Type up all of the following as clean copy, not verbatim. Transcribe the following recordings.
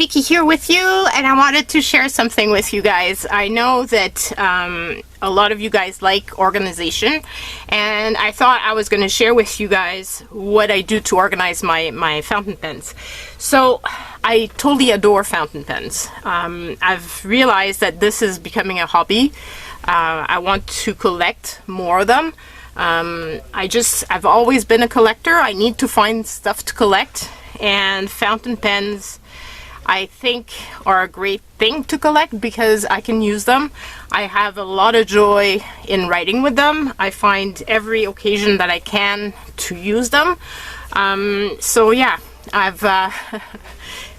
Vicky here with you, and I wanted to share something with you guys. I know that a lot of you guys like organization, and I thought I was going to share with you guys what I do to organize my fountain pens. So I totally adore fountain pens. I've realized that this is becoming a hobby. I want to collect more of them. I've always been a collector. I need to find stuff to collect, and fountain pens I think are a great thing to collect because I can use them. I have a lot of joy in writing with them. I find every occasion that I can to use them. So yeah,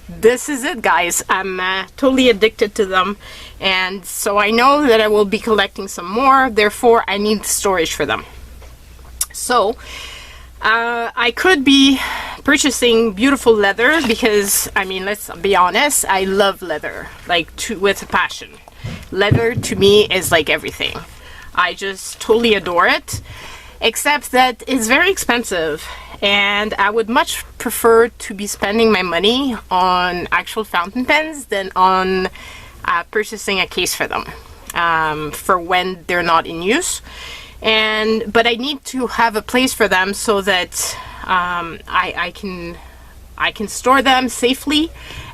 this is it, guys. I'm totally addicted to them, and so I know that I will be collecting some more, therefore I need storage for them. So I could be purchasing beautiful leather because, I mean, let's be honest, I love leather, like with a passion. Leather to me is like everything. I just totally adore it, except that it's very expensive, and I would much prefer to be spending my money on actual fountain pens than on purchasing a case for them for when they're not in use. But I need to have a place for them so that I can store them safely,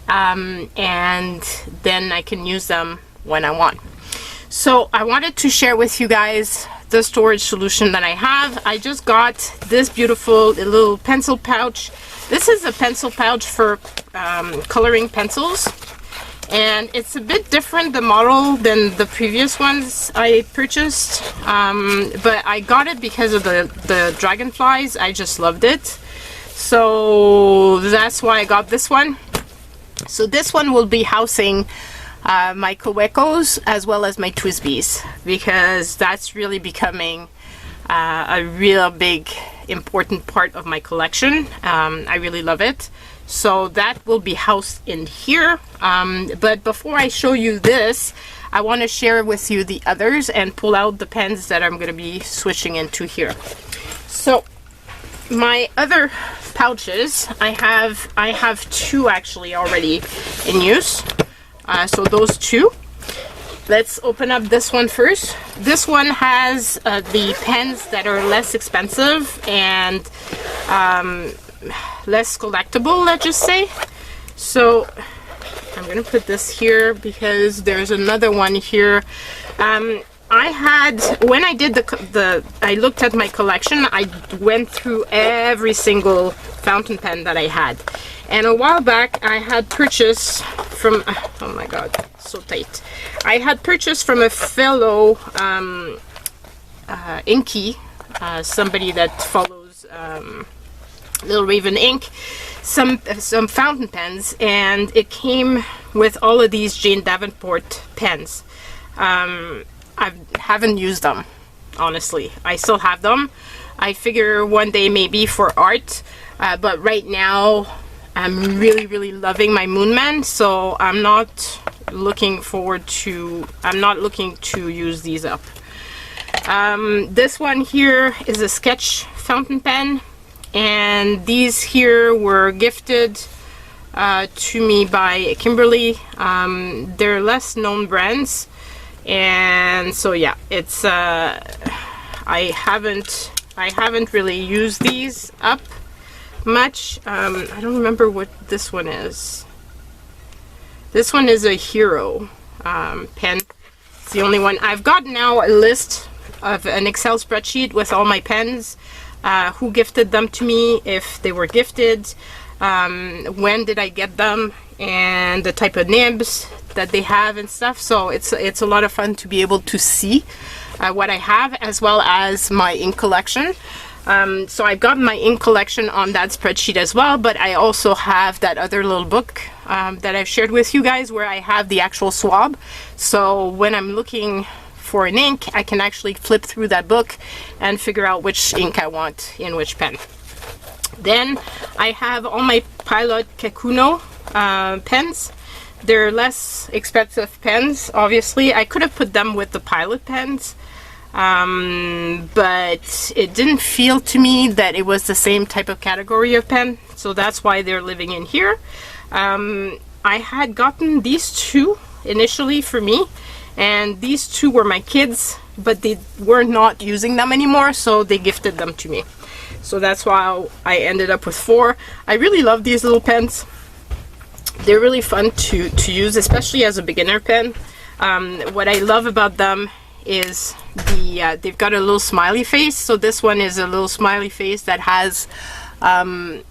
and then I can use them when I want. So I wanted to share with you guys the storage solution that I have. I just got this beautiful little pencil pouch. This is a pencil pouch for coloring pencils. And it's a bit different, the model, than the previous ones I purchased, but I got it because of the dragonflies. I just loved it, so that's why I got this one. So this one will be housing my Kawekos as well as my Twisbees, because that's really becoming a real big important part of my collection. I really love it. So that will be housed in here, but before I show you this, I want to share with you the others and pull out the pens that I'm going to be switching into here. So my other pouches, I have two actually already in use. So those two. Let's open up this one first. This one has the pens that are less expensive and less collectible, let's just say. So I'm gonna put this here because there's another one here. I had, when I did I looked at my collection, I went through every single fountain pen that I had, and a while back I had purchased from, oh my god, so tight. I had purchased from a fellow inky, somebody that follows Little Raven Ink, some fountain pens, and it came with all of these Jane Davenport pens. I haven't used them, honestly. I still have them. I figure one day maybe for art, but right now I'm really loving my Moonman, so I'm not looking to use these up. This one here is a sketch fountain pen, and these here were gifted to me by Kimberly. They're less known brands, and so yeah, it's I haven't really used these up much. I don't remember what this one is. This one is a Hero pen. It's the only one. I've got now a list of an Excel spreadsheet with all my pens, who gifted them to me, if they were gifted, when did I get them, and the type of nibs that they have and stuff. So it's a lot of fun to be able to see what I have, as well as my ink collection. So I've got my ink collection on that spreadsheet as well, but I also have that other little book that I've shared with you guys where I have the actual swab. So when I'm looking for an ink, I can actually flip through that book and figure out which ink I want in which pen. Then I have all my Pilot Kikuno pens. They're less expensive pens, obviously. I could have put them with the Pilot pens, but it didn't feel to me that it was the same type of category of pen, so that's why they're living in here. I had gotten these two initially for me, and these two were my kids, but they were not using them anymore, so they gifted them to me. So that's why I ended up with 4. I really love these little pens. They're really fun to use, especially as a beginner pen. What I love about them is they've got a little smiley face. So this one is a little smiley face that has, I'm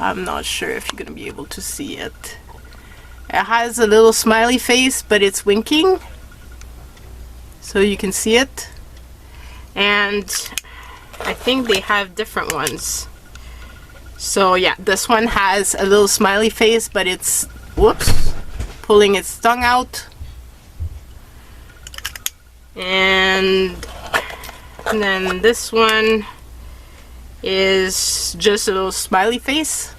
not sure if you're going to be able to see it. It has a little smiley face, but it's winking. So you can see it. And I think they have different ones. So yeah, this one has a little smiley face, but it's, whoops, pulling its tongue out. And then this one is just a little smiley face.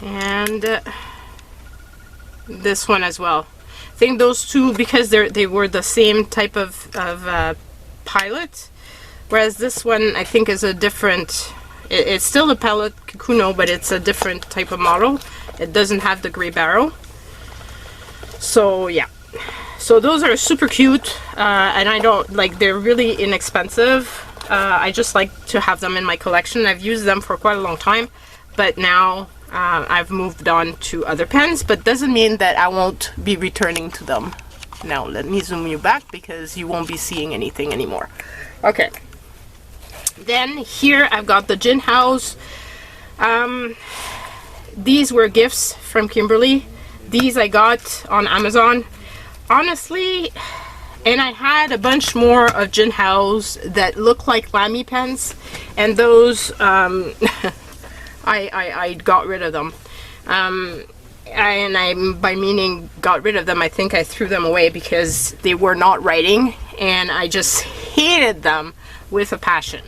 And this one as well. I think those two, because they were the same type of pilot, whereas this one I think is a different, it's still a pellet Kikuno, but it's a different type of model. It doesn't have the gray barrel. So yeah, so those are super cute, and I don't like, they're really inexpensive. I just like to have them in my collection. I've used them for quite a long time, but now I've moved on to other pens, but doesn't mean that I won't be returning to them. Now let me zoom you back because you won't be seeing anything anymore. Okay, then here I've got the Gin House. These were gifts from Kimberly. These I got on Amazon. Honestly, and I had a bunch more of Gin House that look like Lamy pens, and those I got rid of them. And by meaning got rid of them, I think I threw them away because they were not writing, and I just hated them with a passion.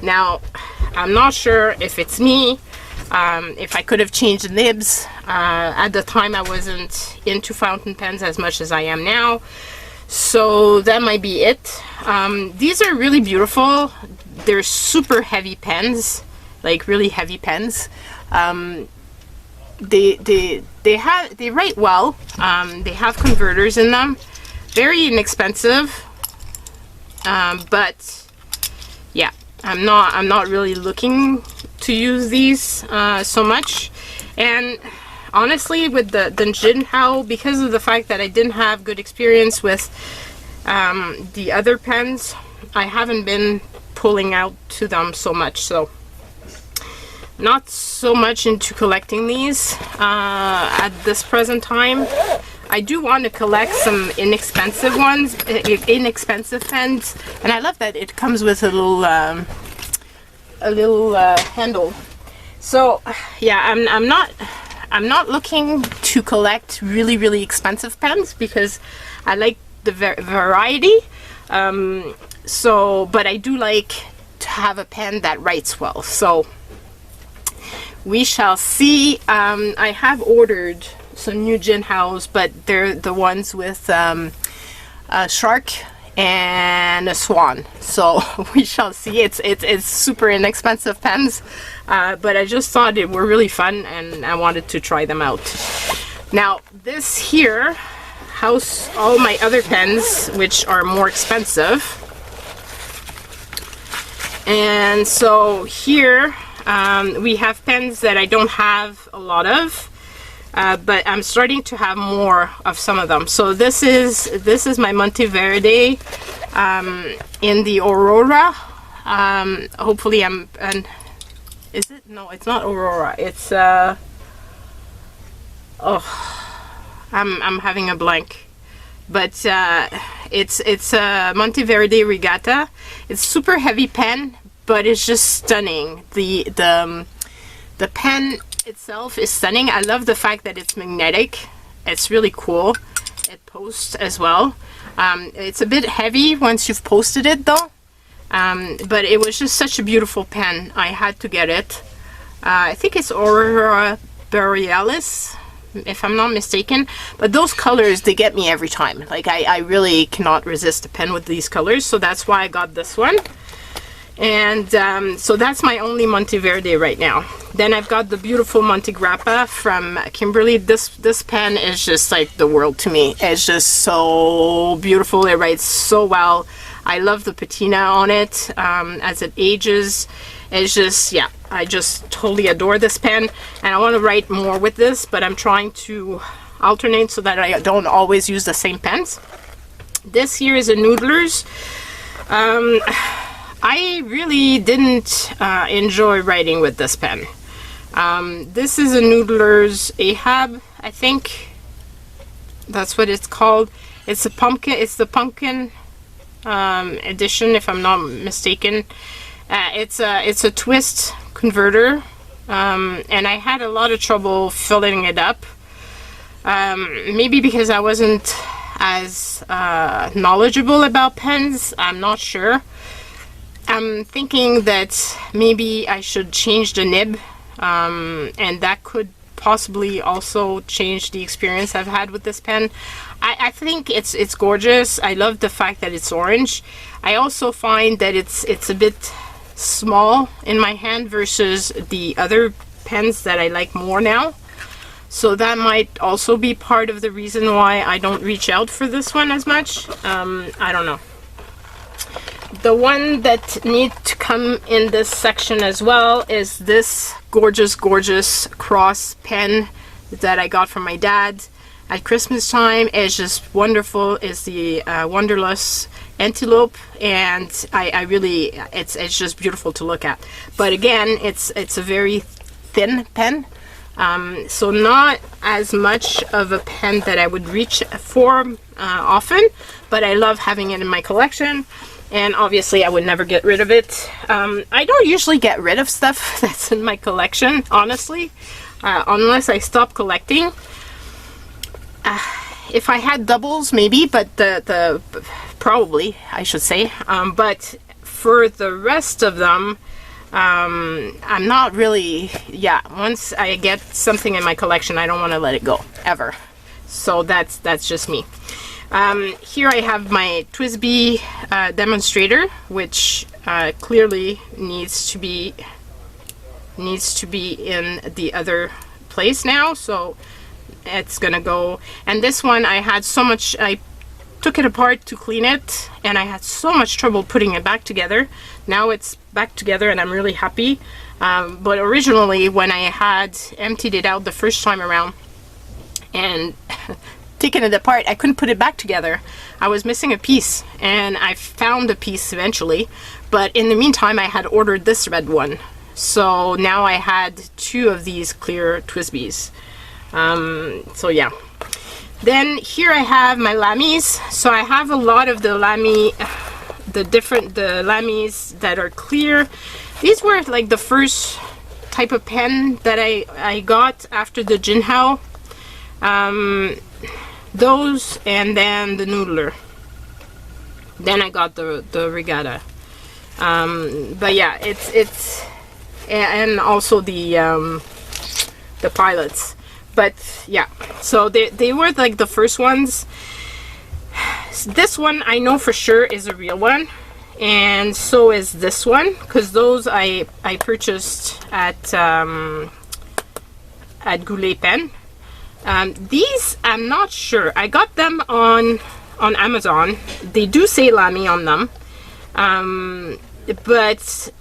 Now, I'm not sure if it's me, if I could have changed the nibs. At the time I wasn't into fountain pens as much as I am now, so that might be it. These are really beautiful. They're super heavy pens, like really heavy pens. They write well. They have converters in them. Very inexpensive, but yeah, I'm not really looking to use these so much. And honestly, with the Gin House, because of the fact that I didn't have good experience with the other pens, I haven't been pulling out to them so much. So not so much into collecting these at this present time. I do want to collect some inexpensive ones, inexpensive pens, and I love that it comes with a little handle. So yeah, I'm not looking to collect really expensive pens because I like the variety. But I do like to have a pen that writes well. So we shall see. I have ordered some new Gin House, but they're the ones with a shark and a swan. So we shall see. It's super inexpensive pens, but I just thought they were really fun and I wanted to try them out. Now this here house all my other pens, which are more expensive. And so here we have pens that I don't have a lot of, but I'm starting to have more of some of them. So this is my Monteverde in the Aurora. Hopefully is it? No, it's not Aurora. It's I'm having a blank. But it's a Monteverde Regatta. It's super heavy pen, but it's just stunning. The pen itself is stunning. I love the fact that it's magnetic. It's really cool. It posts as well. It's a bit heavy once you've posted it though, but it was just such a beautiful pen. I had to get it. I think it's Aurora Borealis, if I'm not mistaken, but those colors, they get me every time. Like I really cannot resist a pen with these colors, so that's why I got this one. And so that's my only Monteverde right now. Then I've got the beautiful Monte Grappa from Kimberly. This pen is just like the world to me. It's just so beautiful. It writes so well. I love the patina on it as it ages. It's just, yeah, I just totally adore this pen. And I want to write more with this, but I'm trying to alternate so that I don't always use the same pens. This here is a Noodlers. I really didn't enjoy writing with this pen. This is a Noodlers Ahab, I think that's what it's called. It's a pumpkin. It's the pumpkin edition, if I'm not mistaken. It's a twist converter, and I had a lot of trouble filling it up. Maybe because I wasn't as knowledgeable about pens. I'm not sure. I'm thinking that maybe I should change the nib, and that could possibly also change the experience I've had with this pen. I think it's gorgeous. I love the fact that it's orange. I also find that it's a bit small in my hand versus the other pens that I like more now. So that might also be part of the reason why I don't reach out for this one as much. I don't know. The one that needs to come in this section as well is this gorgeous cross pen that I got from my dad at Christmas time. It's just wonderful. It's the Wanderlust Antelope, and I really, it's just beautiful to look at. But again, it's a very thin pen, so not as much of a pen that I would reach for often, but I love having it in my collection. And obviously I would never get rid of it. I don't usually get rid of stuff that's in my collection, honestly, unless I stop collecting. If I had doubles, maybe, but probably, I should say. But for the rest of them, I'm not really, yeah, once I get something in my collection, I don't want to let it go, ever. So that's just me. Here I have my TWSBI demonstrator, which clearly needs to be in the other place now, so it's gonna go. And this one, I had so much, I took it apart to clean it, and I had so much trouble putting it back together. Now it's back together and I'm really happy. But originally, when I had emptied it out the first time around and taking it apart, I couldn't put it back together. I was missing a piece, and I found a piece eventually, but in the meantime I had ordered this red one, so now I had two of these clear TWSBIs. So yeah. Then here I have my Lamies. So I have a lot of the Lamies that are clear. These were like the first type of pen that I got after the Jinhao. Those, and then the Noodler. Then I got the Regatta. But yeah, it's and also the pilots. But yeah, so they were like the first ones. This one I know for sure is a real one, and so is this one, because those I purchased at Goulet Pen. These, I'm not sure. I got them on Amazon. They do say Lamy on them, but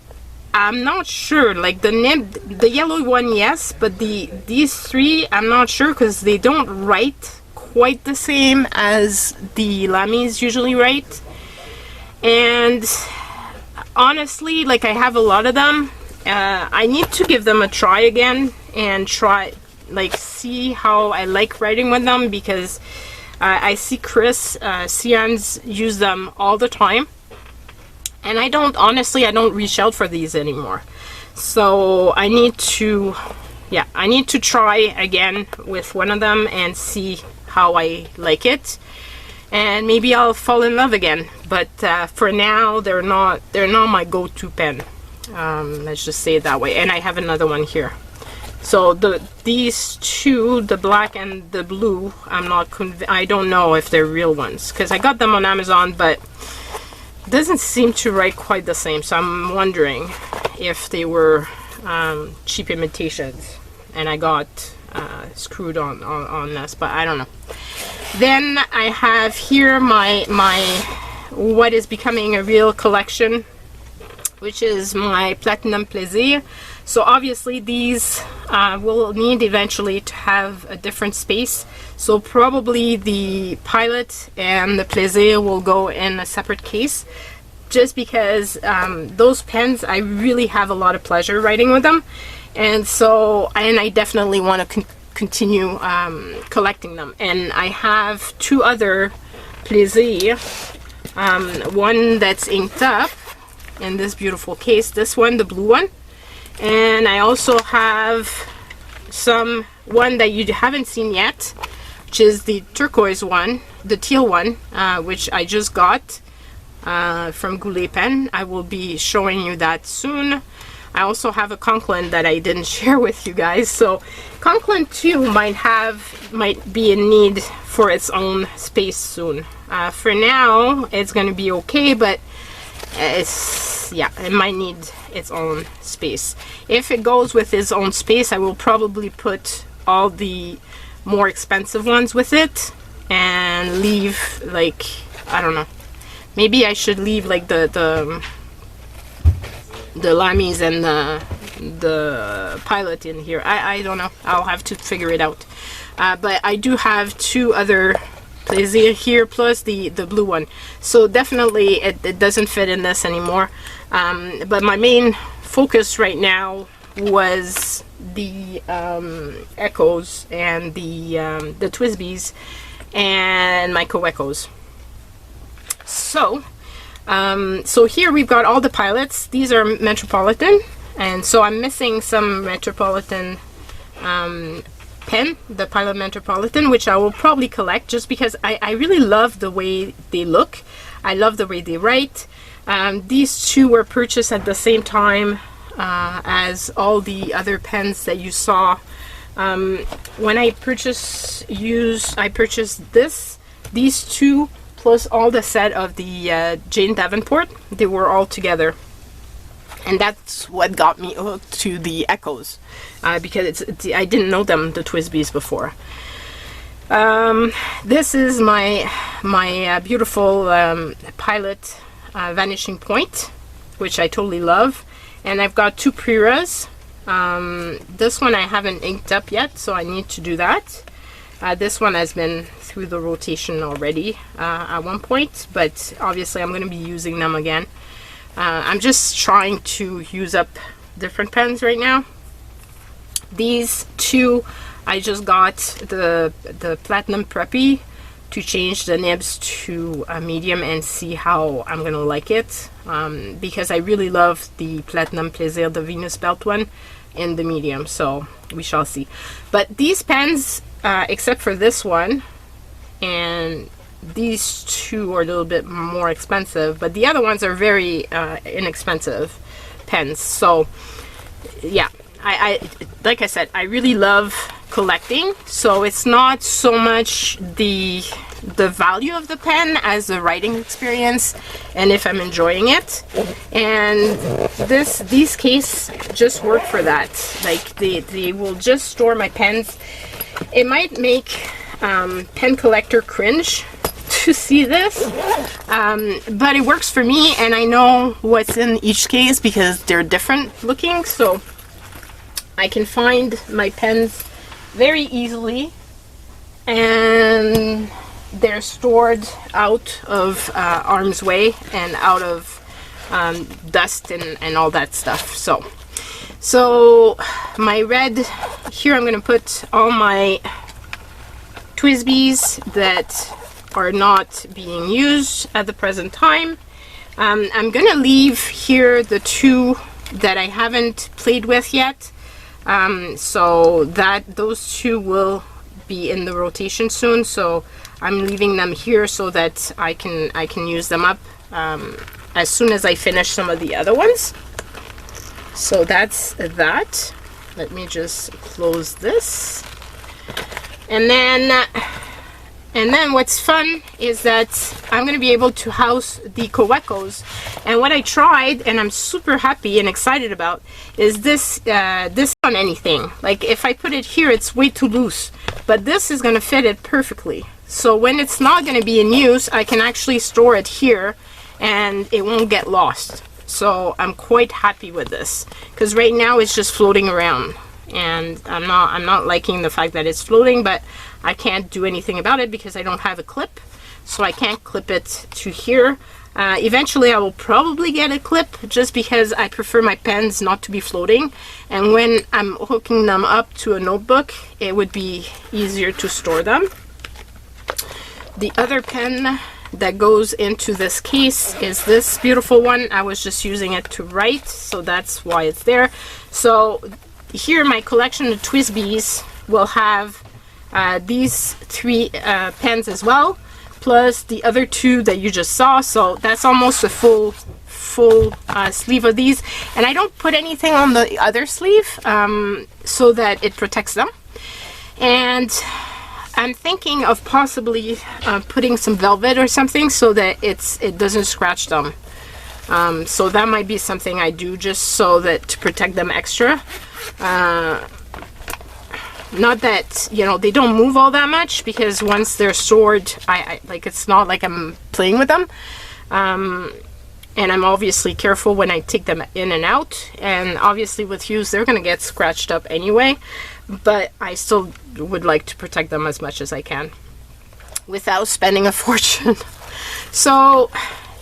I'm not sure. Like the nib, the yellow one, yes, but these three, I'm not sure, because they don't write quite the same as the Lamies usually write. And honestly, like, I have a lot of them. I need to give them a try again and see how I like writing with them, because I see Chris Cians use them all the time, and I don't reach out for these anymore. So I need to try again with one of them and see how I like it, and maybe I'll fall in love again. But for now, they're not my go-to pen. Let's just say it that way. And I have another one here. So these two, the black and the blue, I don't know if they're real ones, because I got them on Amazon, but doesn't seem to write quite the same, so I'm wondering if they were cheap imitations and I got screwed on this, but I don't know. Then I have here my what is becoming a real collection, which is my Platinum Plaisir. So obviously these will need eventually to have a different space, so probably the Pilot and the Plaisir will go in a separate case, just because those pens, I really have a lot of pleasure writing with them, and so I definitely want to continue collecting them. And I have two other Plaisir, one that's inked up in this beautiful case, this one, the blue one, and I also have one that you haven't seen yet, which is the turquoise one, the teal one, which I just got from Goulet Pen. I will be showing you that soon. I also have a Conklin that I didn't share with you guys, so Conklin 2 might be in need for its own space soon. For now, it's going to be okay, but it might need its own space. If it goes with its own space, I will probably put all the more expensive ones with it and leave, like, I don't know, maybe I should leave like the Lamies and the Pilot in here. I don't know, I'll have to figure it out. But I do have two other Plaisir here, plus the blue one, so definitely it doesn't fit in this anymore. But my main focus right now was the Echoes and the Twisbees and my Co-Echoes. So here we've got all the Pilots. These are Metropolitan, and so I'm missing some Metropolitan pen, the Pilot Metropolitan, which I will probably collect, just because I really love the way they look. I love the way they write. These two were purchased at the same time as all the other pens that you saw. When I purchased these two, plus all the set of the Jane Davenport. They were all together. And that's what got me hooked to the Echoes, because I didn't know them, the Twisbees, before. This is my beautiful Pilot Vanishing Point, which I totally love. And I've got two Priras. This one I haven't inked up yet, so I need to do that. This one has been through the rotation already at one point, but obviously I'm going to be using them again. I'm just trying to use up different pens right now. These two, I just got the Platinum Preppy to change the nibs to a medium and see how I'm gonna like it, because I really love the Platinum Plaisir, the Venus Belt one, in the medium, so we shall see. But these pens, except for this one and these two, are a little bit more expensive, but the other ones are very inexpensive pens. So yeah, I like I said, I really love collecting, so it's not so much the value of the pen as the writing experience and if I'm enjoying it. And these cases just work for that. Like they will just store my pens. It might make pen collector cringe to see this, but it works for me, and I know what's in each case because they're different looking, so I can find my pens very easily, and they're stored out of arm's way and out of dust and all that stuff. So my red here, I'm going to put all my Twisbees that are not being used at the present time. I'm going to leave here the two that I haven't played with yet, so that those two will be in the rotation soon, so I'm leaving them here so that I can use them up as soon as I finish some of the other ones. So that's that. Let me just close this. And then And then what's fun is that I'm going to be able to house the Kawekos. And what I tried, and I'm super happy and excited about, is this on anything. Like if I put it here, it's way too loose. But this is going to fit it perfectly. So when it's not going to be in use, I can actually store it here and it won't get lost. So I'm quite happy with this. Because right now it's just floating around. And I'm not liking the fact that it's floating, but I can't do anything about it because I don't have a clip, so I can't clip it to here. Eventually I will probably get a clip, just because I prefer my pens not to be floating, and when I'm hooking them up to a notebook it would be easier to store them. The other pen that goes into this case is this beautiful one. I was just using it to write, so that's why it's there. So here my collection of Twisbees will have these 3 pens as well, plus the other 2 that you just saw. So that's almost a full sleeve of these, and I don't put anything on the other sleeve so that it protects them. And I'm thinking of possibly putting some velvet or something so that it doesn't scratch them. So that might be something I do, just so that to protect them extra. Not that, you know, they don't move all that much, because once they're stored, I like, it's not like I'm playing with them. And I'm obviously careful when I take them in and out, and obviously with use they're gonna get scratched up anyway, but I still would like to protect them as much as I can without spending a fortune. So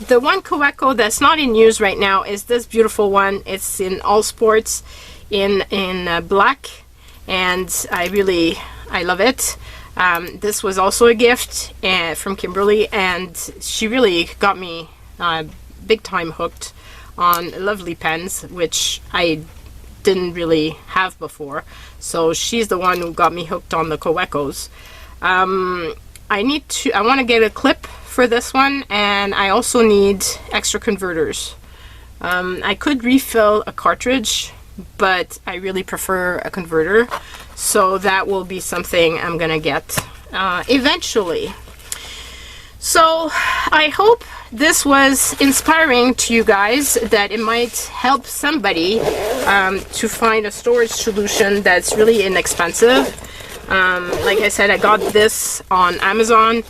the one Kaweko that's not in use right now is this beautiful one. It's in all sports in black, and I love it. This was also a gift from Kimberly, and she really got me big time hooked on lovely pens, which I didn't really have before. So she's the one who got me hooked on the Kawekos. I want to get a clip for this one, and I also need extra converters. I could refill a cartridge, but I really prefer a converter, so that will be something I'm gonna get eventually. So I hope this was inspiring to you guys, that it might help somebody to find a storage solution that's really inexpensive. Like I said, I got this on Amazon.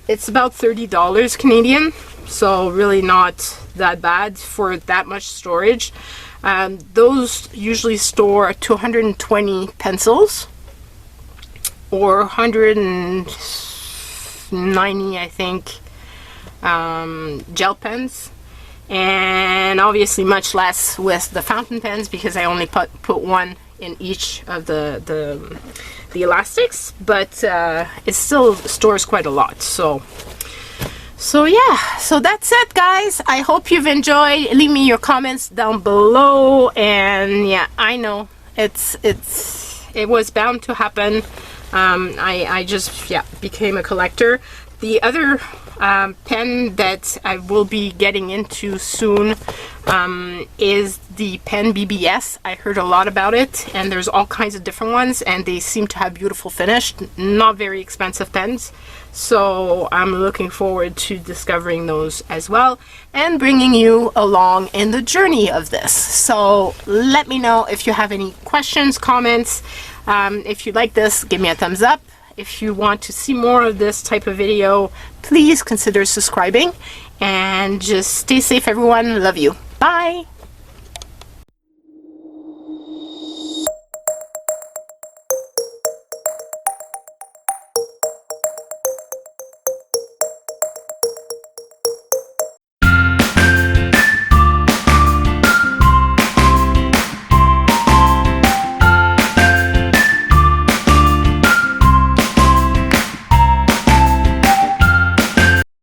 It's about $30 Canadian, so really not that bad for that much storage. Those usually store 220 pencils or 190, I think, gel pens, and obviously much less with the fountain pens, because I only put one in each of the elastics, but it still stores quite a lot. So yeah, so that's it, guys. I hope you've enjoyed. Leave me your comments down below, and yeah, I know it was bound to happen. I just became a collector. The other pen that I will be getting into soon is the pen BBS. I heard a lot about it, and there's all kinds of different ones, and they seem to have beautiful finish, not very expensive pens. So I'm looking forward to discovering those as well, and bringing you along in the journey of this. So let me know if you have any questions, comments. If you like this, give me a thumbs up. If you want to see more of this type of video, please consider subscribing, and just stay safe, everyone. Love you. Bye.